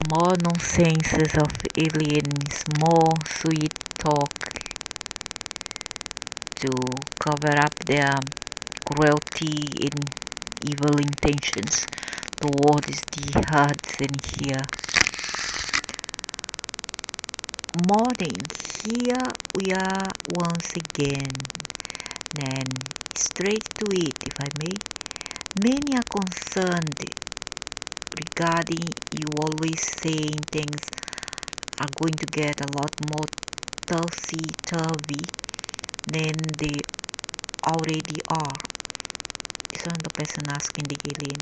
More nonsenses of aliens, more sweet talk to cover up their cruelty and evil intentions towards the earth. And here, morning, here we are once again, and straight to it, if I may. Many are concerned regarding you always saying things are going to get a lot more topsy-turvy than they already are. This one the person asking the alien.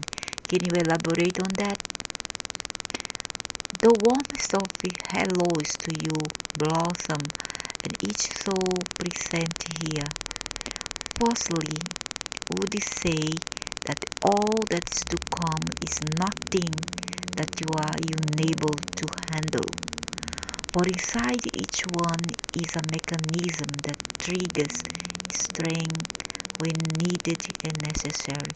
Can you elaborate on that? The warmest of hellos to you, Blossom, and each soul present here. Firstly, would say that all that is to come is nothing that you are unable to handle. For inside each one is a mechanism that triggers strength when needed and necessary.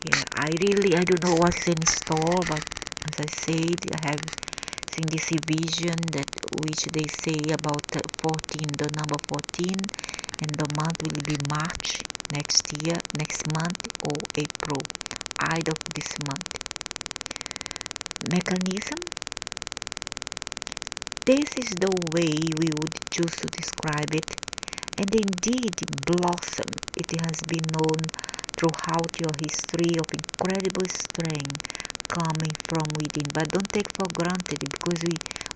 Yeah, I don't know what's in store, but as I said, I have seen this vision that which they say about 14, the number 14, and the month will be March next month or April, either of this month. Mechanism. This is the way we would choose to describe it, and indeed Blossom, it has been known throughout your history of incredible strength coming from within. But don't take for granted, because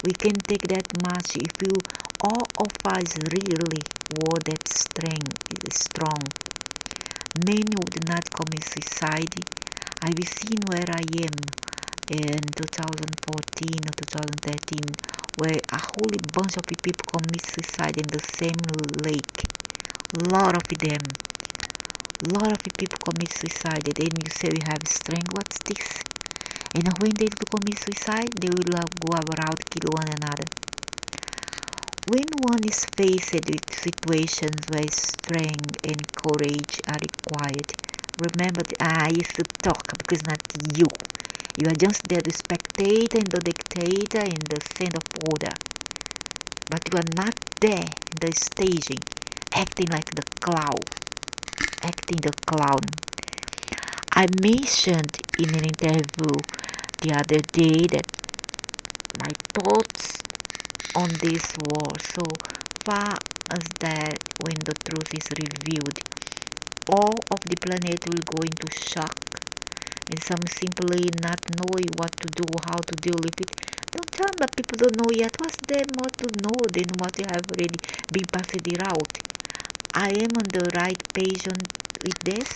we can take that much if you all of us really were that strength strong. Many would not commit suicide. I've seen where I am in 2014 or 2013, where a whole bunch of people commit suicide in the same lake. Lot of them. Lot of people commit suicide. Then you say you have strength. What's this? And when they commit suicide, they will go around kill one another. When one is faced with situations where strength and courage are required, remember that I used to talk because not you. You are just there, the spectator and the dictator and the center of order. But you are not there, the staging, acting like the clown. Acting the clown. I mentioned in an interview the other day that my thoughts on this war, so far as that when the truth is revealed, all of the planet will go into shock, and some simply not knowing what to do, how to deal with it. Don't tell me that people don't know yet. What's there more to know than what you have already been passed out? I am on the right page with this.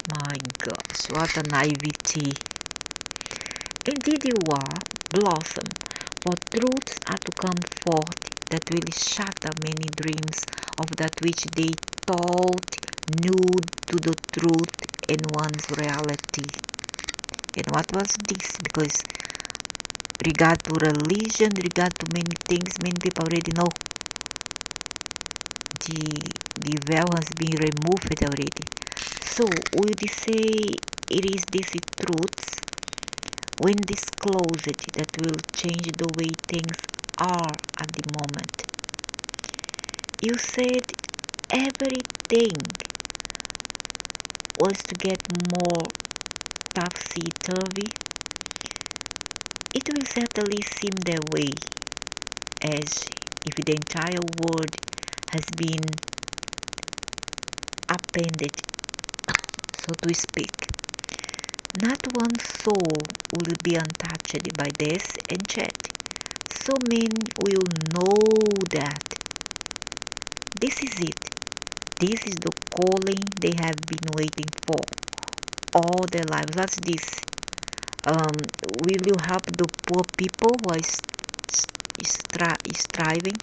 My gosh, what a naivety. Indeed you are, Blossom, for truths are to come forth that will shatter many dreams of that which they thought knew to the truth in one's reality. And what was this? Because regard to religion, regard to many things, many people already know. The veil has been removed already. So would you say it is these truths when disclosed that will change the way things are at the moment? You said everything was to get more topsy-turvy. It will certainly seem that way, as if the entire world has been upended, so to speak. Not one soul will be untouched by this enchant. So many will know that this is it. This is the calling they have been waiting for all their lives. What's this? Will you help the poor people who are striving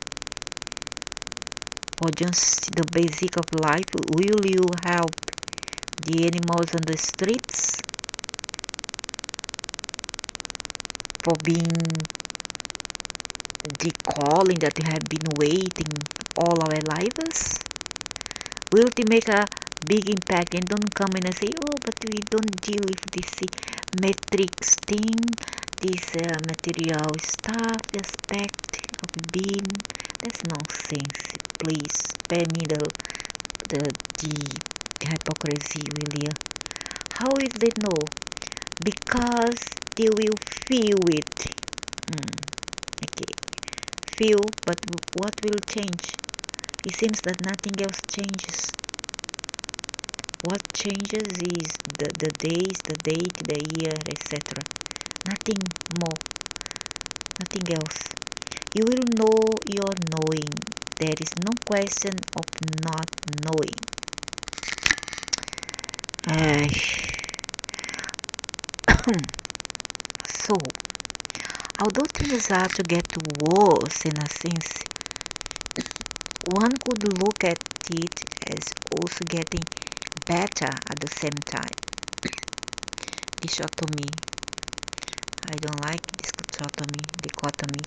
for just the basic of life? Will you help the animals on the streets for being the calling that you have been waiting all our lives? Will they make a big impact? And don't come in and say, oh, but we don't deal with this matrix thing, this material stuff aspect of being. That's nonsense. Please spare me the hypocrisy, will you? How is they know? Because they will feel it. Okay, feel, but what will change? It seems that nothing else changes. What changes is the days, the date, the year, etc. Nothing more, nothing else. You will know your knowing. There is no question of not knowing. So, although things are to get worse in a sense, one could look at it as also getting better at the same time. Dichotomy. I don't like this dichotomy.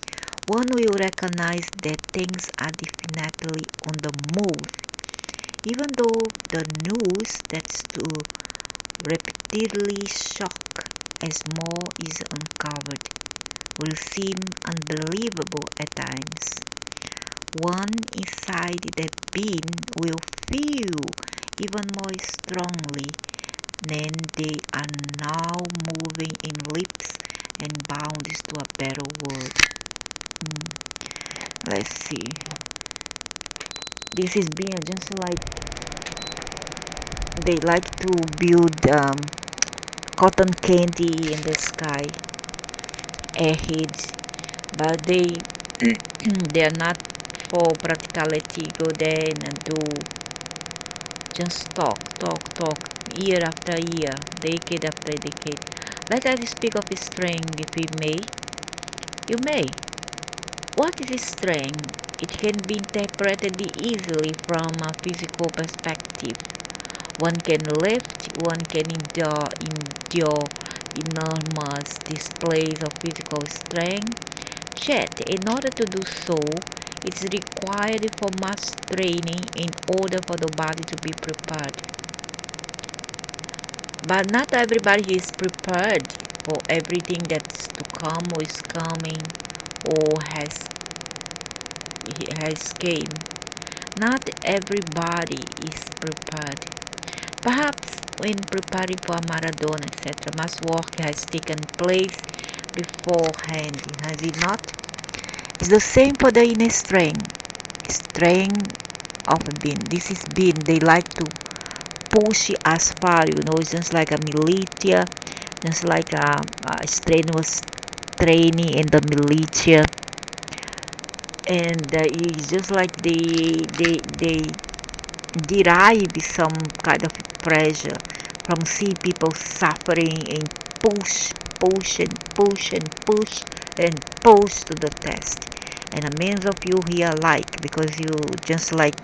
One will recognize that things are definitely on the move, even though the news that's to repeatedly shock as more is uncovered will seem unbelievable at times. One inside that being will feel even more strongly than they are now moving in leaps and bounds to a better world. Let's see. This is being just like they like to build cotton candy in the sky ahead, but they are not for practicality. Go there and do just talk year after year, decade after decade. Let us speak of strength, if we may. You may. What is strength? It can be interpreted easily from a physical perspective. One can lift, one can endure enormous displays of physical strength. Yet, in order to do so, it is required for much training in order for the body to be prepared. But not everybody is prepared for everything that's to come or is coming or has came. Not everybody is prepared. Perhaps when preparing for a marathon, etc., much work has taken place beforehand, has it not? It's the same for the inner strength of being. This is being. They like to push as far, it's just like a militia, just like a strenuous training in the militia, and it's just like they derive some kind of pressure from seeing people suffering and push and push to the test. And many of you here like, because you just like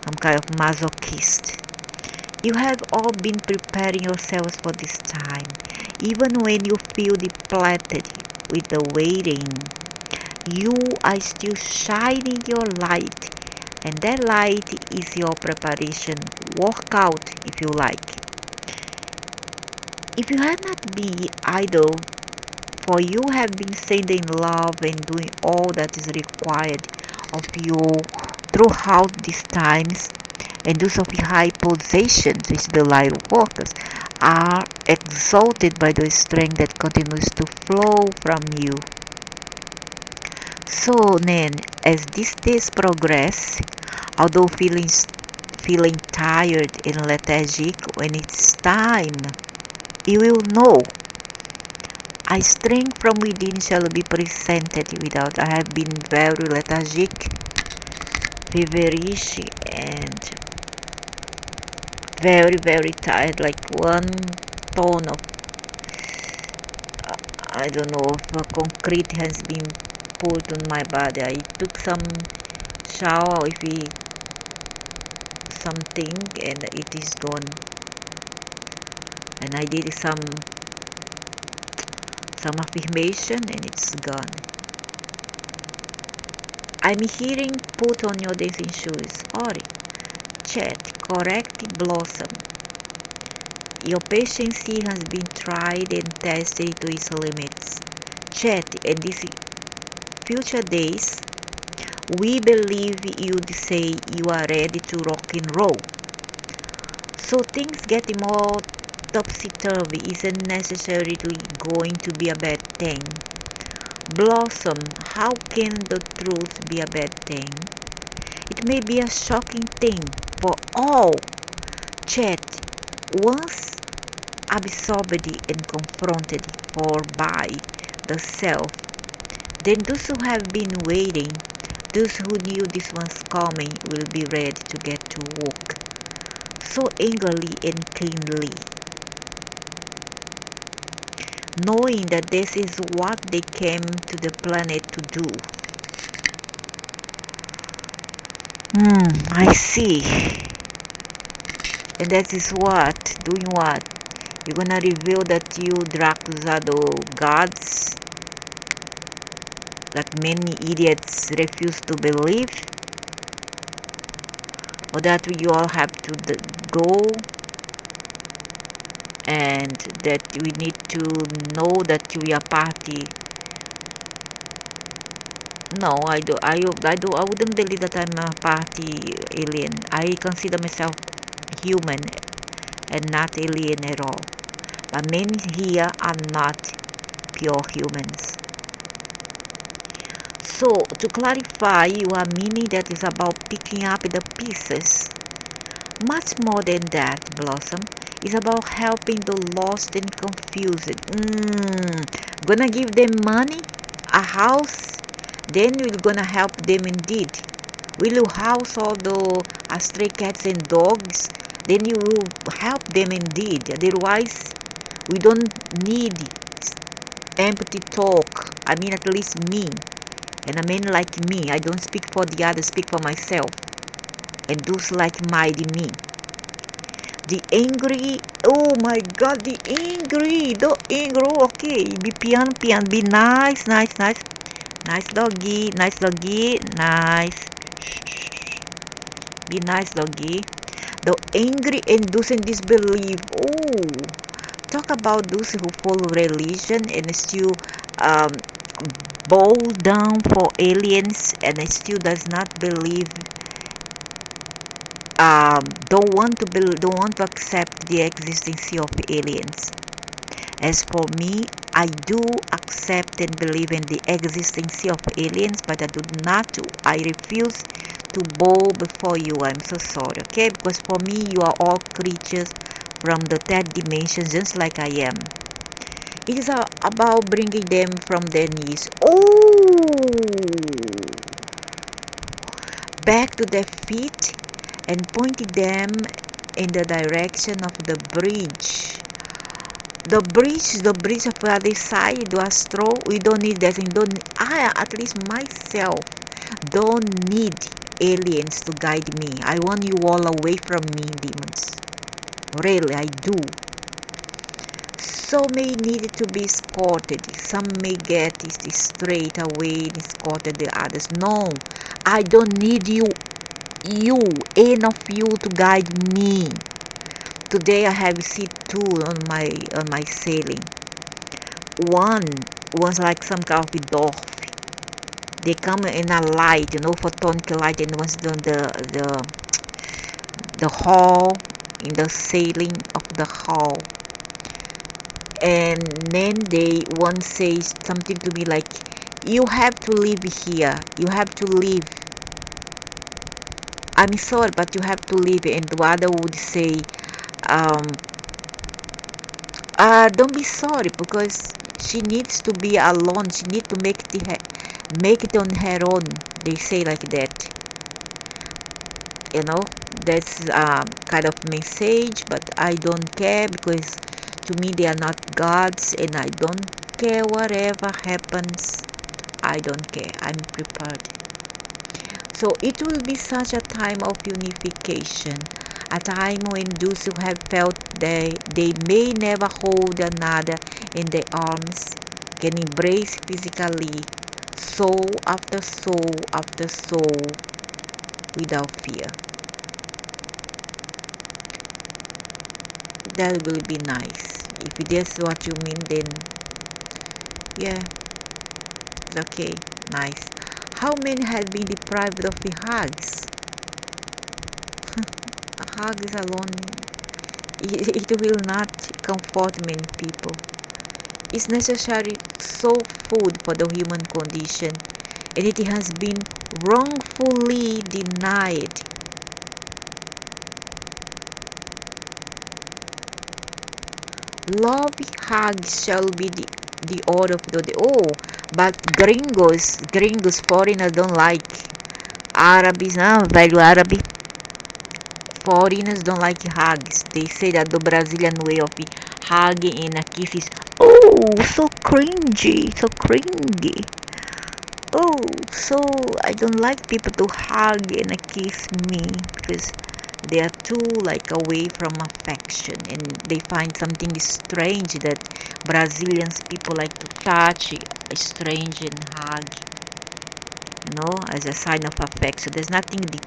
some kind of masochist. You have all been preparing yourselves for this time, even when you feel depleted with the waiting. You are still shining your light, and that light is your preparation workout, if you like. If you have not been idle, for you have been sending love and doing all that is required of you throughout these times, and those of the high positions, which the light workers, are exalted by the strength that continues to flow from you. So then, as these days progress, although feeling tired and lethargic, when it's time, you will know. A strength from within shall be presented without. I have been very lethargic, feverish, and very, very tired, like 1 ton of, I don't know, if concrete has been put on my body. I took some shower with something and it is gone. And I did some affirmation and it's gone. I'm hearing put on your dancing shoes. Ori, chat, correct, blossom. Your patience has been tried and tested to its limits. Chat, in these future days, we believe you'd say you are ready to rock and roll. So things getting more topsy-turvy isn't necessarily going to be a bad thing. Blossom, how can the truth be a bad thing? It may be a shocking thing for all. Chat, once absorbed and confronted for by the self, then those who have been waiting, those who knew this was coming, will be ready to get to work, so eagerly and keenly, knowing that this is what they came to the planet to do. I see. And that is what? Doing what? You're gonna reveal that you Dracuzado gods that many idiots refuse to believe? Or that we all have to go and that we need to know that we are party? No, I wouldn't believe that I'm a party alien. I consider myself human and not alien at all. But many here are not pure humans. So, to clarify, you are meaning that is about picking up the pieces. Much more than that, Blossom. It's about helping the lost and confused. Gonna give them money? A house? Then we're gonna help them indeed. Will you house all the stray cats and dogs? Then you will help them indeed. Otherwise, we don't need empty talk. I mean, at least me. And a man like me, I don't speak for the others, speak for myself. And those like-minded me. The angry, oh my God, the angry, okay, be piano, be nice, nice doggy, nice, be nice doggy. The angry and those in disbelief, oh, talk about those who follow religion and still bow down for aliens and still does not believe, don't want to accept the existence of aliens. As for me, I do accept and believe in the existence of aliens, but I refuse to bow before you. I'm so sorry, okay? Because for me, you are all creatures from the third dimension, just like I am. It is about bringing them from their knees, back to their feet and pointing them in the direction of the bridge. The bridge of the other side, the astro, we don't need that. I, at least myself, don't need aliens to guide me. I want you all away from me, demons. Really, I do. Some may need to be escorted. Some may get straight away and escorted the others. No, I don't need you, any of you to guide me. Today I have seen two on my sailing. One was like some kind of dwarf. They come in a light, photonic light, and was on the hall, in the ceiling of the hall. And then one says something to me like, you have to live here. You have to live. I'm sorry, but you have to live. And the other would say, don't be sorry, because she needs to be alone. She needs to make it on her own. They say like that. That's kind of message, but I don't care, because to me they are not gods, and I don't care whatever happens. I don't care. I'm prepared. So it will be such a time of unification, a time when those who have felt they may never hold another in their arms can embrace physically, soul after soul after soul, without fear. That will be nice. If that's what you mean, then yeah, Okay, nice. How many have been deprived of the hugs? Hugs alone, it will not comfort many people. It's necessary so food for the human condition, and it has been wrongfully denied. Love hugs shall be the order of the oh, but gringos, foreigners don't like Arabs, velho árabe. Foreigners don't like hugs. They say that the Brazilian way of hugging and a kiss is so cringy, so cringy. Oh, so I don't like people to hug and kiss me because they are too like away from affection, and they find something strange that Brazilians people like to touch a strange and hug, as a sign of affection. There's nothing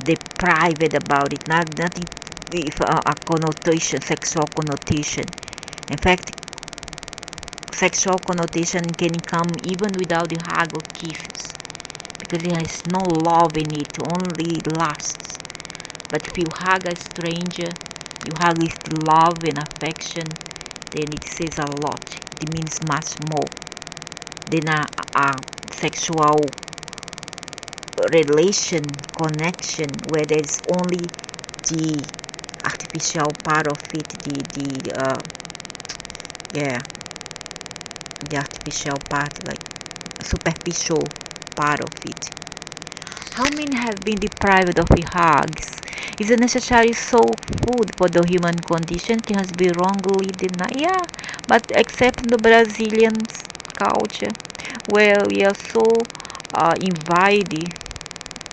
deprived about it, nothing with a connotation, sexual connotation. In fact, sexual connotation can come even without the hug or kisses, because it has no love in it, only lusts. But if you hug a stranger, you hug with love and affection, then it says a lot. It means much more than a sexual relation, connection, where there's only the artificial part of it, the artificial part, like superficial part of it. How many have been deprived of the hugs? Is a necessary soul food for the human condition can be wrongly denied. Yeah, but except in the Brazilian culture, where we are so invited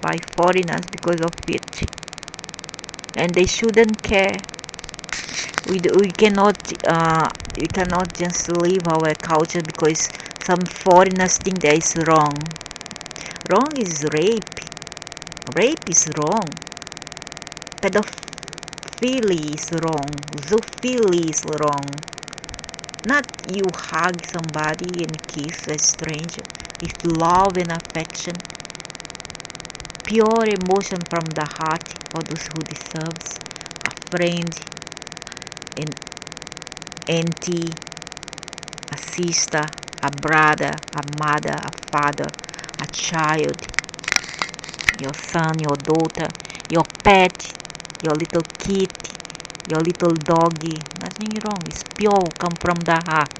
by foreigners because of it, and they shouldn't care. We cannot just leave our culture because some foreigners think that is wrong. Wrong is rape. Rape is wrong. Pedophilia is wrong. Zoophilia is wrong. Not you hug somebody and kiss a stranger with love and affection, pure emotion from the heart for those who deserves, a friend, an auntie, a sister, a brother, a mother, a father, a child, your son, your daughter, your pet, your little kid, your little doggy. Nothing wrong. It's pure, come from the heart.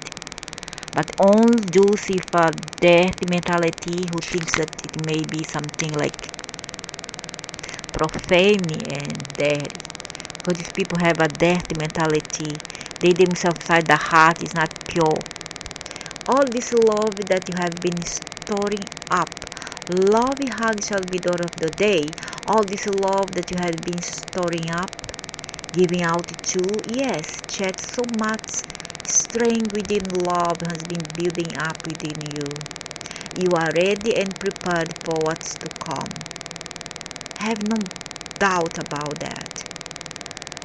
But only those with a dirty mentality who thinks that it may be something like profane and dirty. Because these people have a dirty mentality. They themselves inside the heart is not pure. All this love that you have been storing up, lovey hug shall be the order of the day. All this love that you have been storing up, giving out to, yes, chat so much strength within love has been building up within you. You are ready and prepared for what's to come. Have no doubt about that.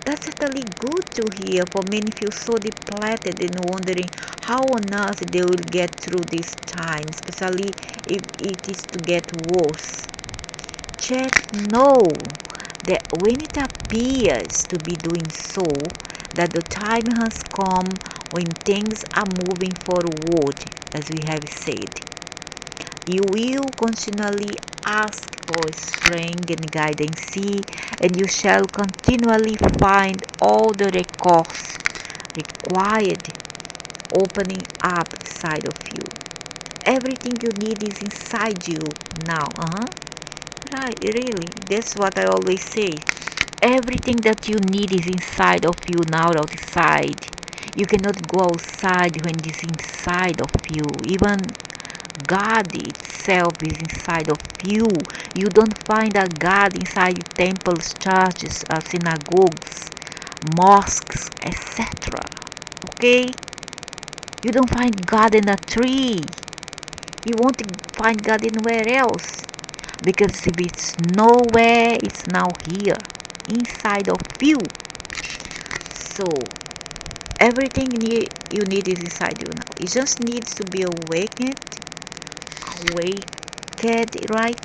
That's certainly good to hear, for many feel so depleted and wondering how on earth they will get through this time, especially if it is to get worse. Just know that when it appears to be doing so, that the time has come when things are moving forward, as we have said. You will continually ask for strength and guidance, and you shall continually find all the recourse required opening up inside of you. Everything you need is inside you now. Right, really. That's what I always say. Everything that you need is inside of you, not outside. You cannot go outside when it's inside of you. Even God itself is inside of you. You don't find a God inside temples, churches, synagogues, mosques, etc. Okay? You don't find God in a tree. You won't find God anywhere else. Because if it's nowhere, it's now here, inside of you. So, Everything you need is inside you now. It just needs to be awakened, right?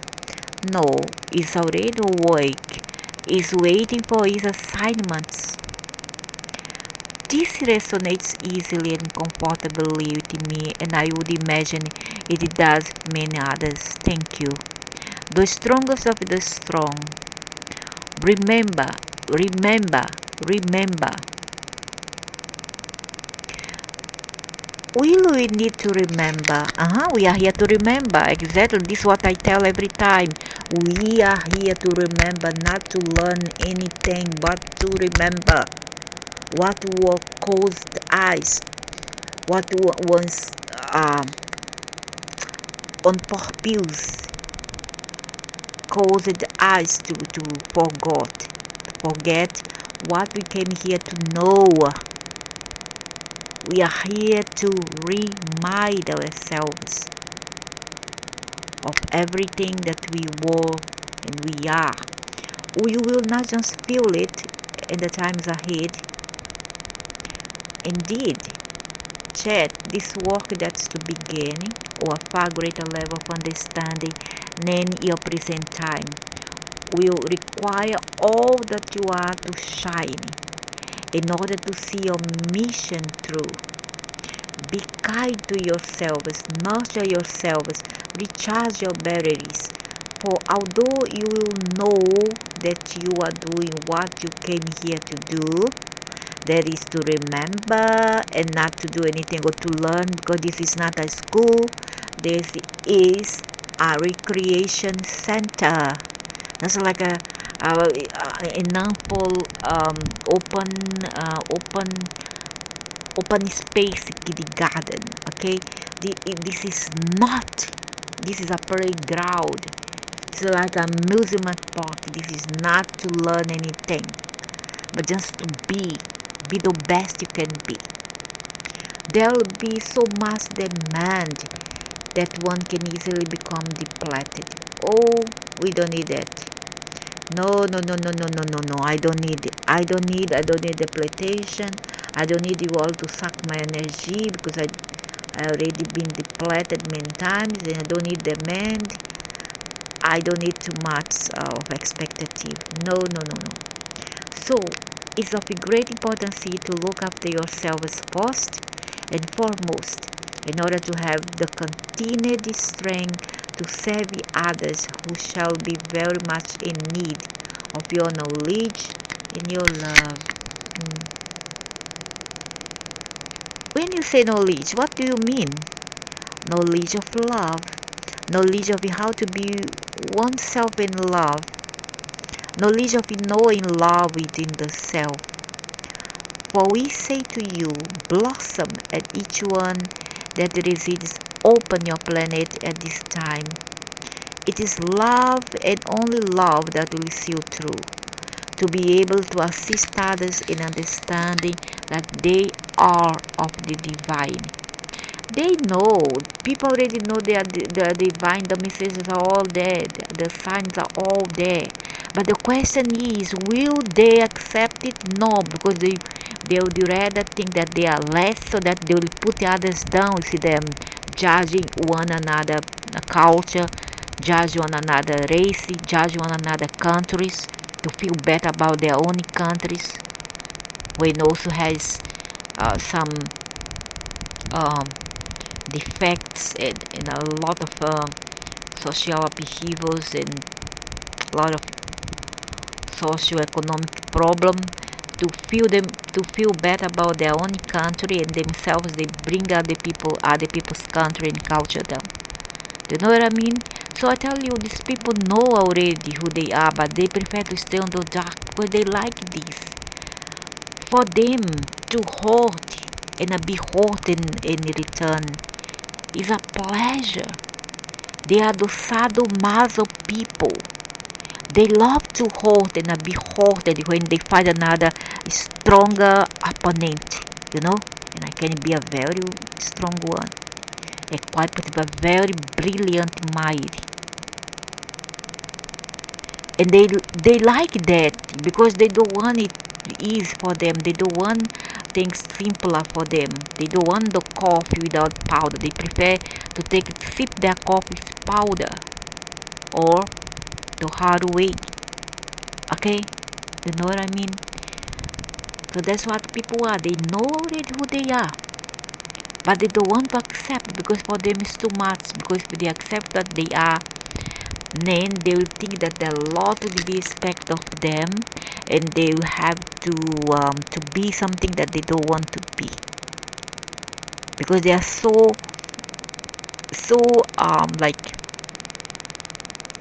No, it's already awake. It's waiting for its assignments. This resonates easily and comfortably with me, and I would imagine it does many others. Thank you. The strongest of the strong. Remember, remember, remember. Will we need to remember? We are here to remember. Exactly. This is what I tell every time. We are here to remember, not to learn anything, but to remember what caused us, what was on purpose caused us to forget what we came here to know. We are here to remind ourselves of everything that we were and we are. We will not just feel it in the times ahead. Indeed, chat, this work that's to beginning or a far greater level of understanding than your present time will require all that you are to shine in order to see your mission through. Be kind to yourselves, nurture yourselves, recharge your batteries. For although you will know that you are doing what you came here to do, that is to remember and not to do anything or to learn, because this is not a school, this is a recreation center. That's like an ample open space kindergarten. Okay, this is not. This is a playground. It's like a amusement park. This is not to learn anything, but just to be the best you can be. There will be so much demand that one can easily become depleted. Oh, we don't need that. No, no, no, no, no, no, no, no. I don't need it. I don't need depletion. I don't need you all to suck my energy because I already been depleted many times and I don't need demand. I don't need too much of expectative. No, no, no, no. So it's of great importance to look after yourselves first and foremost in order to have the continued strength to serve others who shall be very much in need of your knowledge and your love. When you say knowledge, what do you mean? Knowledge of love, knowledge of how to be oneself in love, knowledge of knowing love within the self. For we say to you, blossom at each one that resides open your planet at this time. It is love and only love that will see you through, to be able to assist others in understanding that they are of the divine. They know, people already know they are the divine, the messages are all there, the signs are all there. But the question is, will they accept it? No, because they would rather think that they are less, so that they will put others down. You see them judging one another culture, judge one another race, judge one another countries, to feel better about their own countries, when also has some defects and a lot of social upheavals and a lot of socio-economic problem. To feel better about their own country and themselves, they bring other people's country and culture down. Do you know what I mean? So I tell you, these people know already who they are, but they prefer to stay on the dark because they like this. For them to hurt and be hurt in return is a pleasure. They are the sadomaso people. They love to hurt and be hurted when they find another stronger opponent, you know. And I can be a very strong one, a very brilliant mind. And they like that because they don't want it easy for them. They don't want things simpler for them. They don't want the coffee without powder. They prefer to sip their coffee with powder or the hard way. Okay, you know what I mean? So that's what people are. They know already who they are, but they don't want to accept because for them it's too much. Because if they accept that they are, then they will think that the lot will be expected of them, and they will have to be something that they don't want to be, because they are so like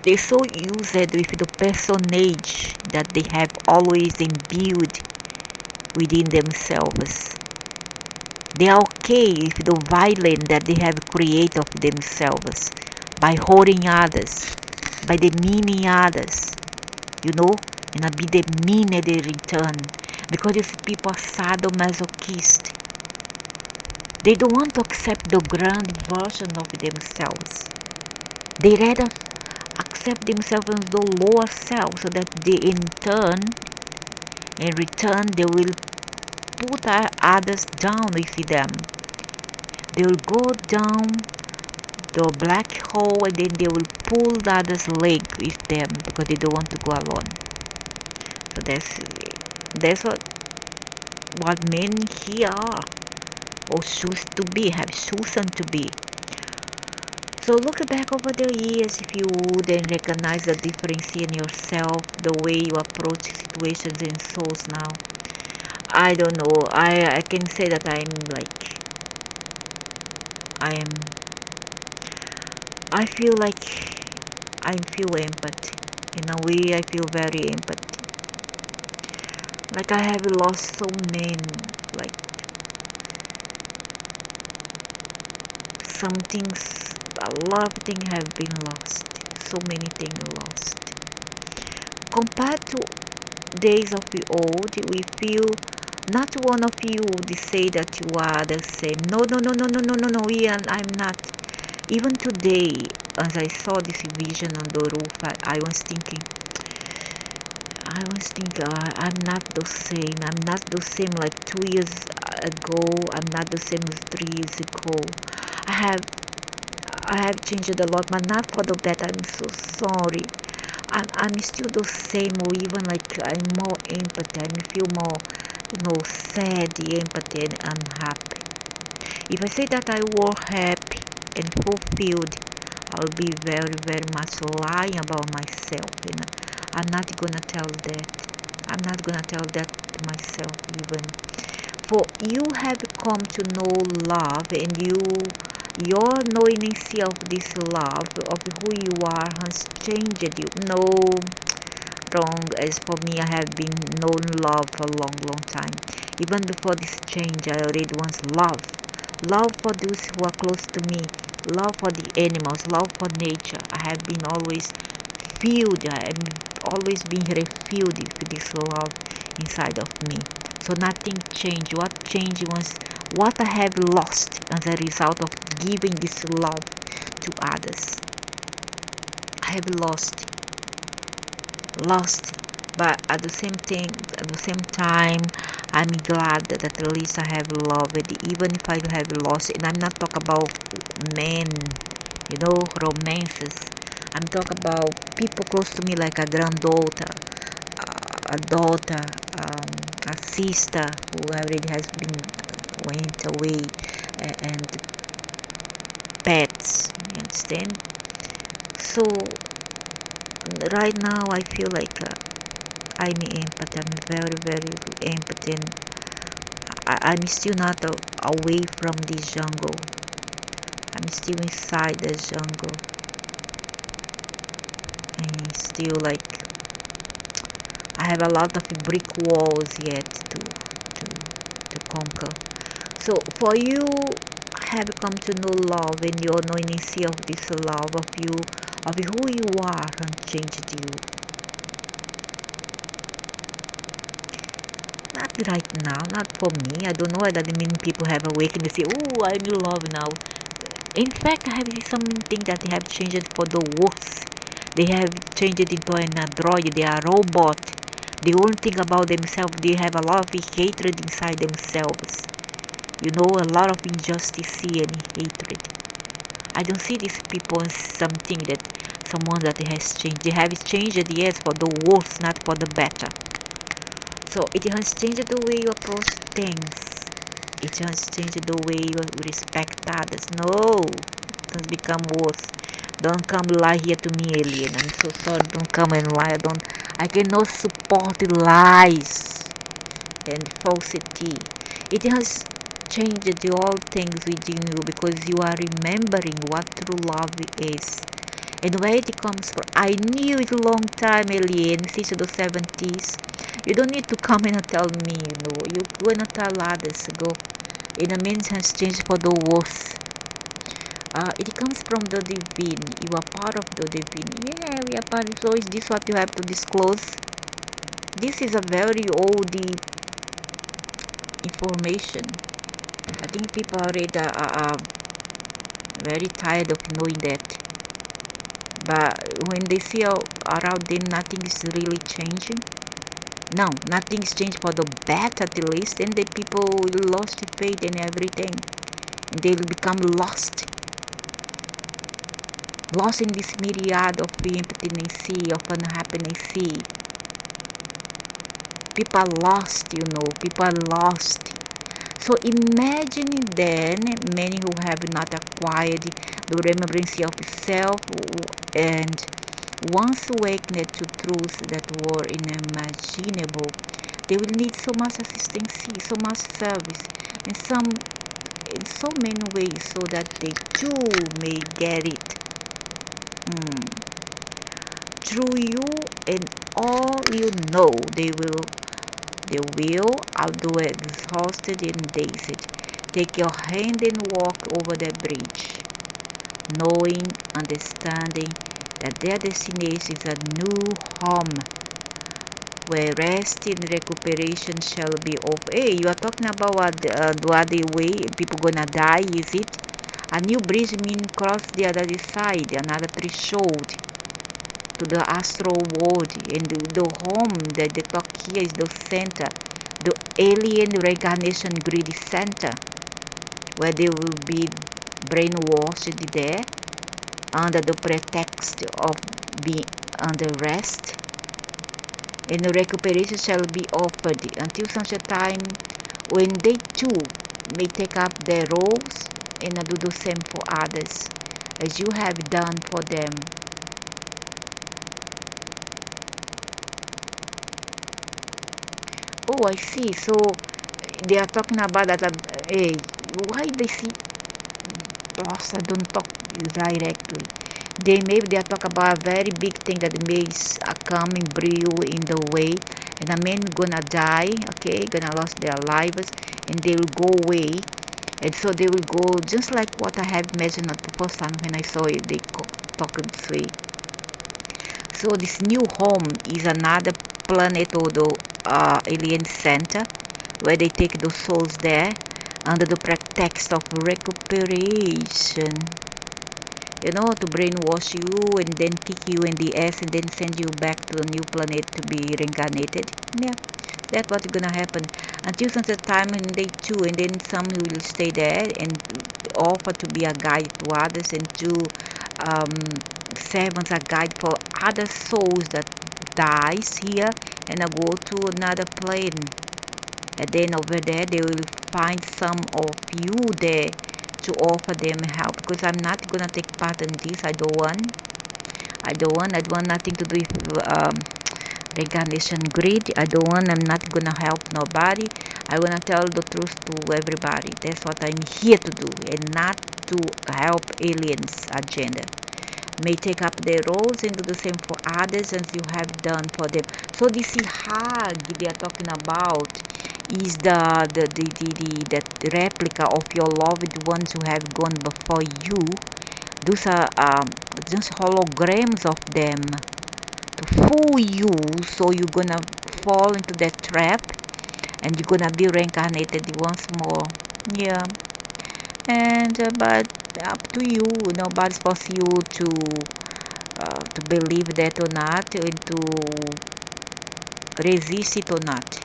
they're so used with the personage that they have always imbued within themselves. They are okay with the violence that they have created of themselves by hurting others, by demeaning others, you know, and be demeaned at the return. Because these people are sadomasochist. They don't want to accept the grand version of themselves. They rather accept themselves as the lower self, so that they in return, they will put others down with them. They will go down the black hole, and then they will pull the other's leg with them because they don't want to go alone. So that's what men here are, or choose to be, have chosen to be. So look back over the years if you would, and recognize the difference in yourself, the way you approach situations and souls now. I don't know. I can say that I feel like I feel empathy. In a way, I feel very empathy. Like I have lost so many, like some things, a lot of things have been lost. So many things lost. Compared to days of the old, we feel not one of you would say that you are the same. No, no, no, no, no, no, no, no, Ian, I'm not. Even today, as I saw this vision on the roof, I was thinking, I'm not the same. I'm not the same like 2 years ago. I'm not the same as 3 years ago. I have changed a lot, but not for the better. I'm so sorry. I'm still the same, or even like I'm more empathy. I feel more, sad, empathy, and unhappy. If I say that I were happy and fulfilled, I'll be very, very much lying about myself. I'm not gonna tell that. I'm not gonna tell that to myself even. For you have come to know love, and your knowingness of this love, of who you are, has changed you. No, wrong. As for me, I have been known love for a long, long time. Even before this change, I already once loved. Love for those who are close to me. Love for the animals. Love for nature. I have been always filled. I am always being refilled with this love inside of me. So nothing changed. What changed was what I have lost as a result of giving this love to others. I have lost, but at the same time, I'm glad that at least I have loved it, even if I have lost it. And I'm not talking about men, romances. I'm talking about people close to me, like a granddaughter, a daughter, a sister who already has been went away, and pets. You understand? So right now I feel like I'm empathy. I'm very, very empathy. And I'm still not away from this jungle. I'm still inside the jungle, and still like I have a lot of brick walls yet to conquer. So for you have come to know love, and your knowingness of this love of you, of who you are, has changed you. Not right now, not for me. I don't know whether that mean people have awakened and say, oh, I'm in love now. In fact, I have something that they have changed for the worse. They have changed into an android. They are robot. They won't think about themselves. They have a lot of hatred inside themselves. You know, a lot of injustice and hatred. I don't see these people as something that someone that has changed. They have changed, yes, for the worse, not for the better. So it has changed the way you approach things. It has changed the way you respect others. No, it has become worse. Don't come lie here to me, alien. I'm so sorry. Don't come and lie. I cannot support lies and falsity. It has changed all things within you because you are remembering what true love is and where it comes from. I knew it a long time, alien, since the 70s. You don't need to come and tell me, you know. You're gonna tell others. Go. In a means has changed for the worse. It comes from the divine. You are part of the divine. Yeah, we are part. So is this what you have to disclose? This is a very old information. I think people already are very tired of knowing that. But when they see around them, nothing is really changing. No, nothing's changed for the better at least. Then the people will lost faith in everything. And they will become lost. Lost in this myriad of emptiness, of unhappiness. People are lost, you know. People are lost. So imagine then many who have not acquired the remembrance of self and once awakened to truths that were unimaginable, they will need so much assistance, so much service, in so many ways, so that they too may get it. Through you and all you know, they will, although exhausted and dazed, take your hand and walk over the bridge, knowing, understanding that their destination is a new home, where rest and recuperation shall be of. Hey, you are talking about what, the other way people gonna die, is it? A new bridge means cross the other side, another threshold to the astral world, and the home that they talk here is the center, the alien reincarnation grid center, where they will be brainwashed there under the pretext of being under rest, and the recuperation shall be offered until such a time when they too may take up their roles and do the same for others as you have done for them. Oh, I see. So they are talking about that. Hey, why they see? Boss, I don't talk directly. Maybe they are talking about a very big thing that may come and brew in the way, and a man gonna die. Okay, gonna lose their lives, and they will go away, and so they will go just like what I have mentioned the first time when I saw it. They talk this way. So this new home is another planet or the alien center where they take the souls there under the pretext of recuperation. You know, to brainwash you and then kick you in the ass and then send you back to a new planet to be reincarnated. Yeah, that's what's gonna happen until such a time when they too, and then some will stay there and offer to be a guide to others and to serve as a guide for other souls that dies here and go to another plane. And then over there they will find some of you there to offer them help, because I'm not gonna take part in this. I don't want nothing to do with reincarnation grid. I'm not gonna help nobody. I wanna tell the truth to everybody. That's what I'm here to do, and not to help aliens agenda. May take up their roles and do the same for others as you have done for them. So this hug they are talking about is that replica of your loved ones who have gone before you. Those are just holograms of them to fool you, so you're gonna fall into that trap and you're gonna be reincarnated once more. Yeah. And but up to you. Nobody's forcing you to believe that or not, and to resist it or not.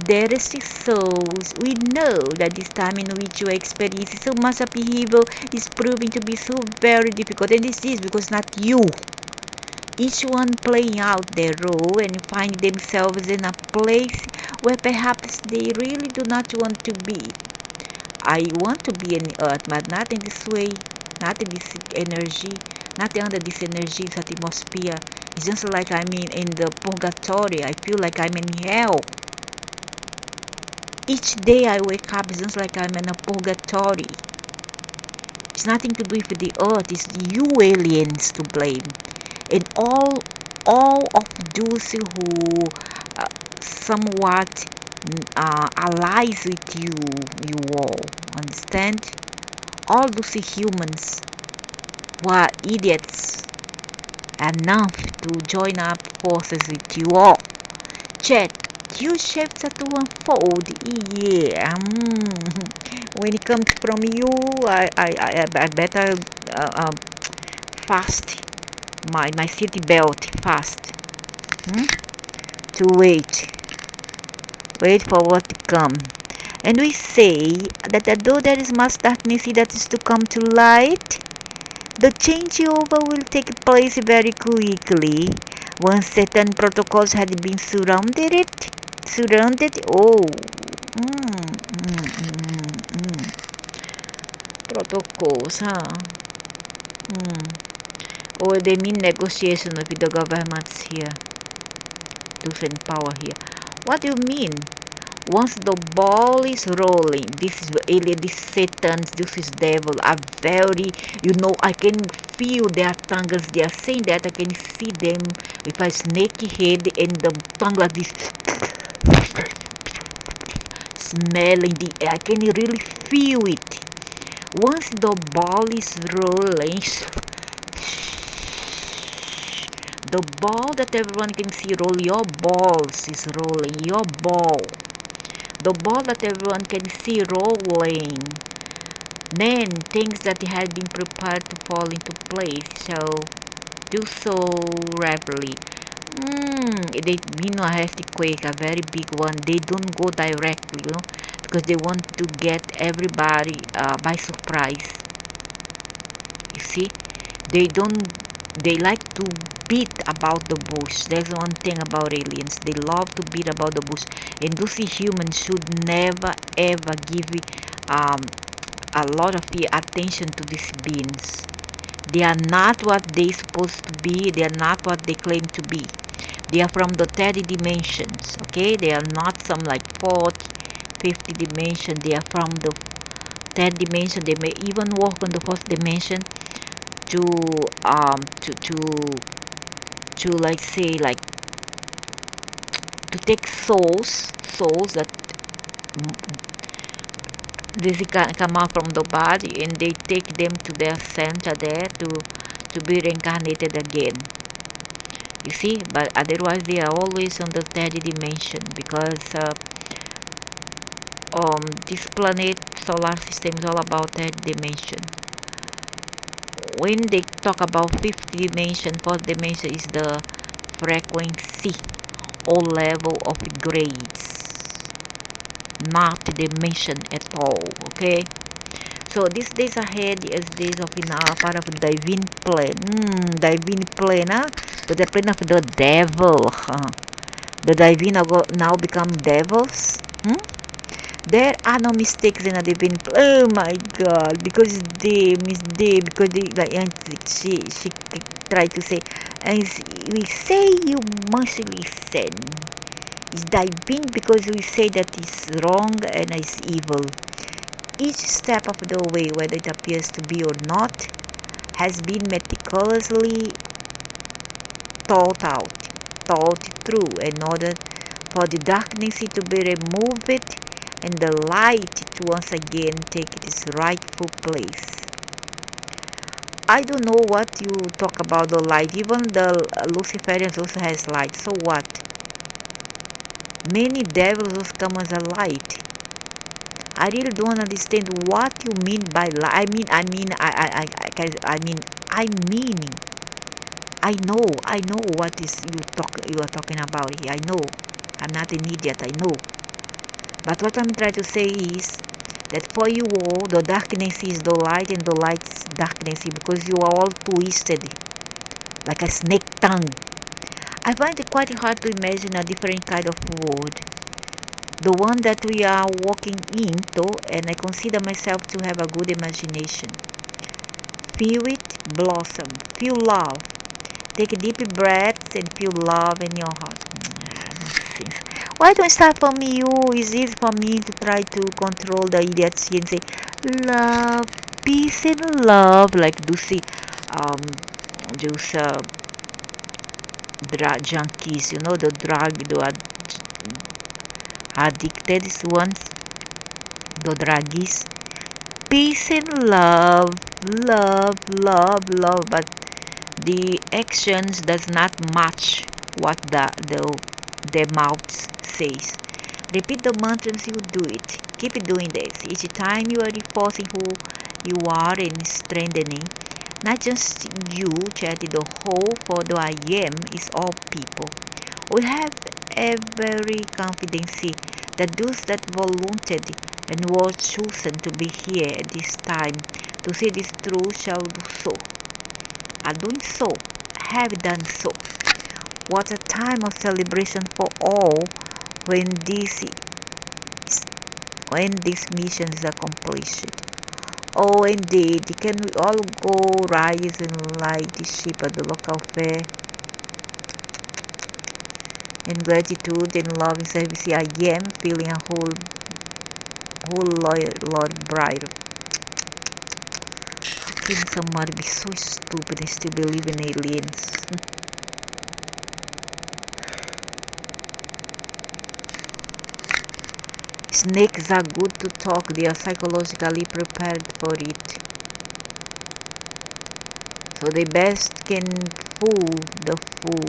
There is the souls. We know that this time in which you experience so much upheaval is proving to be so very difficult, and this is because not you. Each one playing out their role and find themselves in a place where perhaps they really do not want to be. I want to be in earth, but not in this way, not in this energy, not under this energy, this atmosphere. It's just like I'm in the purgatory. I feel like I'm in hell. Each day I wake up, it's just like I'm in a purgatory. It's nothing to do with the earth. It's you aliens to blame, and all of those who somewhat allies with you all. Understand? All those humans who are idiots enough to join up forces with you all. Check. Huge shifts to unfold. Yeah. When it comes from you, I better fast my city belt fast. To wait for what to come. And we say that although there is much darkness that is to come to light, the changeover will take place very quickly once certain protocols had been surrounded. Oh, protocols, huh? Or they mean negotiation with the governments here, those in power here. What do you mean? Once the ball is rolling, this is alien, this Satans, this is devil are very, I can feel their tongues. They are saying that I can see them with a snaky head and the tongue like this, smelling the air. I can really feel it. Once the ball is rolling, the ball that everyone can see roll, your balls is rolling, your ball. The ball that everyone can see rolling. Then things that had been prepared to fall into place shall do so rapidly. They mean a earthquake, a very big one. They don't go directly, because they want to get everybody by surprise. You see, they like to beat about the bush. There's one thing about aliens. They love to beat about the bush. And those humans should never ever give a lot of attention to these beings. They are not what they're supposed to be. They are not what they claim to be. They are from the third dimensions. Okay, they are not some like fourth, fifth dimension. They are from the third dimension. They may even walk on the fourth dimension to like say like to take souls that this can come out from the body, and they take them to their center there to be reincarnated again. You see, but otherwise they are always on the third dimension, because this planet solar system is all about third dimension. When they talk about fifth dimension, fourth dimension is the frequency or level of grades, not dimension at all. Okay, so these days ahead is days of part of divine plan. Divine plan, but the plan of the devil. The divine now become devils. There are no mistakes in a divine plan. Oh my God! Because because they like, and she tried to say, and we say you must listen. It's divine because we say that it's wrong and it's evil. Each step of the way, whether it appears to be or not, has been meticulously thought out, thought through, in order for the darkness to be removed and the light to once again take its rightful place. I don't know what you talk about the light. Even the Luciferians also has light. So what? Many devils also come as a light. I really don't understand what you mean by light. I mean I know what is you are talking about here. I know. I'm not an idiot, I know. But what I'm trying to say is that for you all, the darkness is the light and the light is darkness because you are all twisted like a snake tongue. I find it quite hard to imagine a different kind of world. The one that we are walking into, and I consider myself to have a good imagination. Feel it blossom, feel love. Take deep breaths and feel love in your heart. Why don't start from you? It's easy for me to try to control the idiocy and say love, peace and love, like um, those drug junkies, the addicted ones, the druggies. Peace and love, love, love, love, but the actions does not match what their mouths says. Repeat the mantras, you do it. Keep doing this. Each time you are reinforcing who you are and strengthening, not just you, Chatty, the whole, for the I am is all people. We have every confidence that those that volunteered and were chosen to be here at this time to see this truth shall do so, are doing so, have done so. What a time of celebration for all when this mission is accomplished. Oh, indeed, can we all go rise and light the ship at the local fair? In gratitude and love and service, I am feeling a whole lot brighter. How can someone be so stupid and still believe in aliens? Snakes are good to talk, they are psychologically prepared for it. So they best can fool the fool.